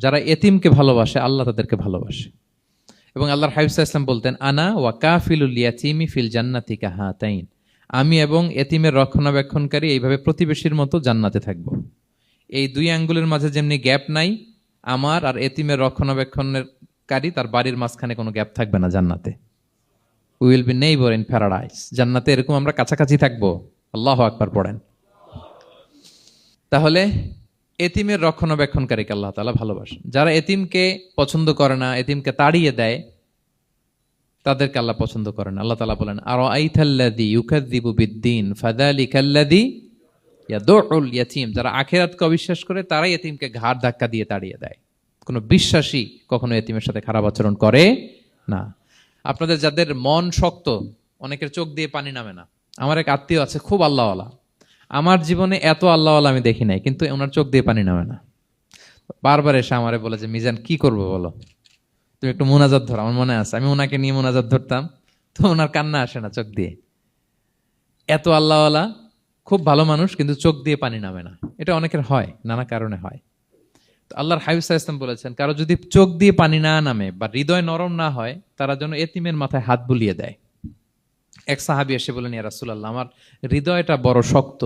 যারা এতিমকে ভালোবাসে আল্লাহ তাদেরকে ভালোবাসে। এবং আল্লাহর হাবিব সাল্লাল্লাহু আলাইহি ওয়াসাল্লাম বলতেন, আনা ওয়া কাফিলুল ইয়াতীমি ফিল জান্নাতি কাহাতাইন, আমি এবং এতিমের রক্ষণাবেক্ষণকারী এইভাবে প্রতিবেশীর মতো জান্নাতে থাকব। এই দুই আঙ্গুলের মাঝে যেমনি গ্যাপ নাই, আমার আর এতিমের রক্ষণাবেক্ষণকারী তার বাড়ির মাঝখানে কোনো গ্যাপ থাকবে না জান্নাতে। We will be neighbour in paradise. জান্নাতে এরকম আমরা কাছাকাছি থাকবো। আল্লাহু আকবার পড়েন। তাহলে এতিমের রক্ষণাবেক্ষণকারীকে আল্লাহ তাআলা ভালোবাসেন। যারা এতিমকে পছন্দ করে না, এতিমকে তাড়িয়ে দেয়, তাদেরকে আল্লাহ পছন্দ করেন। আল্লাহ তাআলা বলেন, আরাআইতাল্লাযী ইউকাযযিবু বিদ্দীন ফাযালিকাল্লাযী ইয়াদুউল ইয়াতীম। যারা আখিরাতকে অবিশ্বাস করে তারাই এতিমকে ঘাড় ধাক্কা দিয়ে তাড়িয়ে দেয়। কোনো বিশ্বাসী কখনো এতিমের সাথে খারাপ আচরণ করে না। আপনাদের যাদের মন শক্ত, অনেকের চোখ দিয়ে পানি নামে না। আমার এক আত্মীয় আছে, খুব আল্লাহওয়ালা। আমার জীবনে এত আল্লাহওয়ালা আমি দেখি নাই, কিন্তু ওনার চোখ দিয়ে পানি নামে না। বারবার এসে আমারে বলে যে, মিজান কি করবো বলো, তুমি একটু মোনাজাত ধরো। আমার মনে আছে আমি ওনাকে নিয়ে মোনাজাত ধরতাম, তো ওনার কান্না আসে না চোখ দিয়ে। এত আল্লাহওয়ালা, খুব ভালো মানুষ, কিন্তু চোখ দিয়ে পানি নামে না। এটা অনেকের হয়, নানা কারণে হয়। তো আল্লাহর হাবিব সাল্লাল্লাহু আলাইহি ওয়াসাল্লাম বলেছেন, কারো যদি চোখ দিয়ে পানি না নামে বা হৃদয় নরম না হয়, তারা যেন এতিমের মাথায় হাত বুলিয়ে দেয়। এক সাহাবী এসে বলেন, ইয়া রাসূলুল্লাহ, আমার হৃদয়টা বড় শক্ত,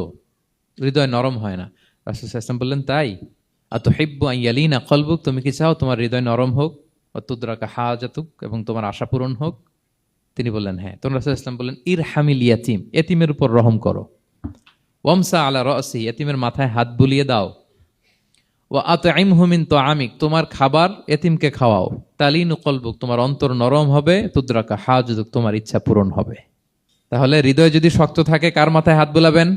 হৃদয় নরম হয় না। রাসূল সাল্লাল্লাহু আলাইহি ওয়াসাল্লাম বললেন, তাই? আতুহিব্বু আন ইয়ালিনা কলবুক, তুমি কি চাও তোমার হৃদয় নরম হোক, ওয়া তুদরাকা হাজাতুক, এবং তোমার আশা পূরণ হোক? তিনি বললেন, হ্যাঁ। তখন রাসূল সাল্লাল্লাহু আলাইহি ওয়াসাল্লাম বললেন, ইরহামিল ইয়াতীম, এতিমের উপর রহম করো। ওয়ামসা আলা রাসি, এতিমের মাথায় হাত বুলিয়ে দাও। ওয়া আতইমহু মিন তুআমিক, তোমার খাবার এতিমকে খাওয়াও। তালিনু কলবুক, তোমার অন্তর নরম হবে। তুদরাকা হাজাতুক, তোমার ইচ্ছা পূরণ হবে। তাহলে হৃদয় যদি শক্ত থাকে, কার মাথায় হাত বুলাবেন?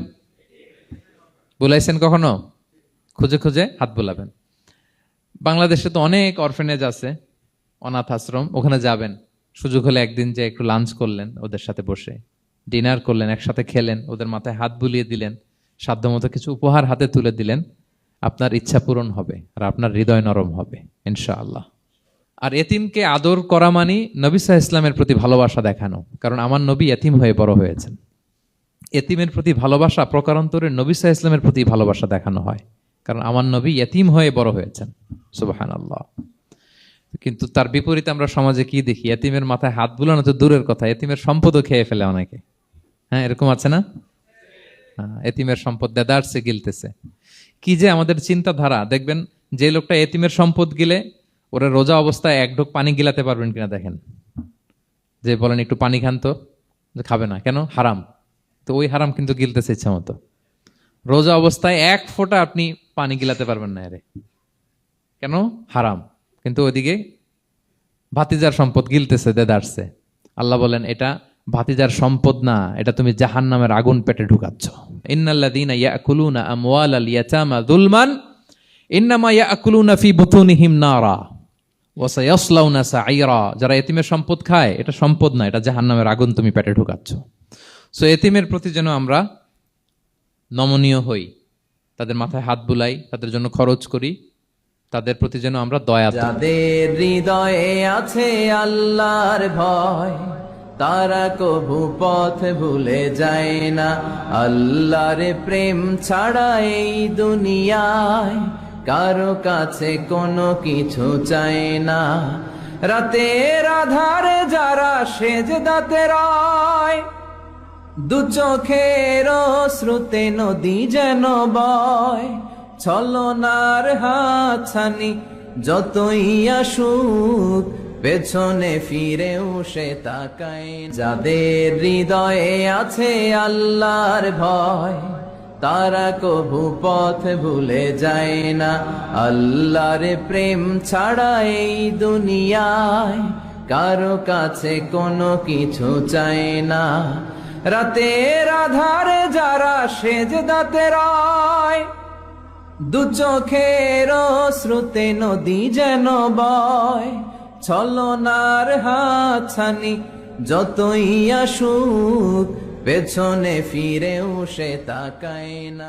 বুলাইছেন কখনো? খুঁজে খুঁজে হাত বুলাবেন। বাংলাদেশে তো অনেক অরফেনেজ আছে, অনাথ আশ্রম, ওখানে যাবেন। সুযোগ হলে একদিন যে একটু লাঞ্চ করলেন ওদের সাথে বসে, ডিনার করলেন, একসাথে খেলেন, ওদের মাথায় হাত বুলিয়ে দিলেন, সাধ্যমতো কিছু উপহার হাতে তুলে দিলেন, আপনার ইচ্ছা পূরণ হবে আর আপনার হৃদয় নরম হবে ইনশাআল্লাহ। আর এতিমকে আদর করা মানে নবী সাল্লাল্লাহু আলাইহি ওয়াসাল্লামের প্রতি ভালোবাসা দেখানো। কারণ আমার নবী এতিম হয়ে বড় হয়েছেন। এতিমের প্রতি ভালোবাসা প্রকারান্তরে নবী সাল্লাল্লাহু আলাইহি ওয়াসাল্লামের প্রতি ভালোবাসা দেখানো হয়, কারণ আমার নবী এতিম হয়ে বড় হয়েছেন। সুবহানাল্লাহ। কিন্তু তার বিপরীতে আমরা সমাজে কি দেখি? এতিমের মাথায় হাত বুলানো তো দূরের কথা, এতিমের সম্পদও খেয়ে ফেলে অনেকে। হ্যাঁ, এরকম আছে না? এতিমের সম্পদ দেদারসে গিলতেছে। কি যে আমাদের চিন্তাধারা! দেখবেন যে লোকটা এতিমের সম্পদ গিলে, ওরা রোজা অবস্থায় এক ঢোক পানি গিলাতে পারবেন কিনা দেখেন। যে বলেন একটু পানি খান তো, খাবে না কেন? হারাম। তো ওই হারাম কিন্তু গিলতেছে ইচ্ছা মতো। রোজা অবস্থায় এক ফোঁটা আপনি পানি গিলাতে পারবেন না, এরে কেন? হারাম। কিন্তু ওইদিকে ভাতিজার সম্পদ গিলতেছে দেদারসে। আল্লাহ বলেন, এটা ভাতিজার সম্পদ না, এটা তুমি জাহান্নামের আগুন পেটে ঢুকাচ্ছ। ইন্নাল্লাযীনা ইয়াকুলুনা আমওয়ালাল ইয়াতামা যুলমান ইন্নামা ইয়াকুলুনা ফি বুতুনিহিম নারা ওয়া সায়াসলাউনা সাঈরা। যারা এতিমের সম্পদ খায়, এটা সম্পদ না, এটা জাহান্নামের আগুন তুমি পেটে ঢুকাচ্ছ। সো এতিমের প্রতি যেন আমরা নমনীয় হই, তাদের মাথায় হাত বুলাই, তাদের জন্য খরচ করি, তাদের প্রতি যেন আমরা দয়া। যাদের হৃদয়ে আছে আল্লাহর ভয়, তারা কভু পথ ভুলে যায় না। আল্লাহর প্রেম ছাড়া এই দুনিয়ায় কারো কাছে কোনো কিছু চায় না। রাতের আধারে যারা সেজদাতে রয়, দু চোখের শ্রুতে নদী যেন বয়। ছলনার হাতছানি যতই আসুক, পেছনে ফিরেও সে তাকায়। যাদের হৃদয়ে আছে আল্লাহর ভয়, তারা কভু পথ ভুলে যায় না। আল্লাহর প্রেম ছাড়া এই দুনিয়ায় কারো কাছে কোনো কিছু চায় না। রাতের আধারে যারা সেজদাতে রয়, দু চোখের শ্রুতে নদী যেন বয়। ছলনার হাতছানি যতই আসুক, পেছনে ফিরেও সে তাকায় না।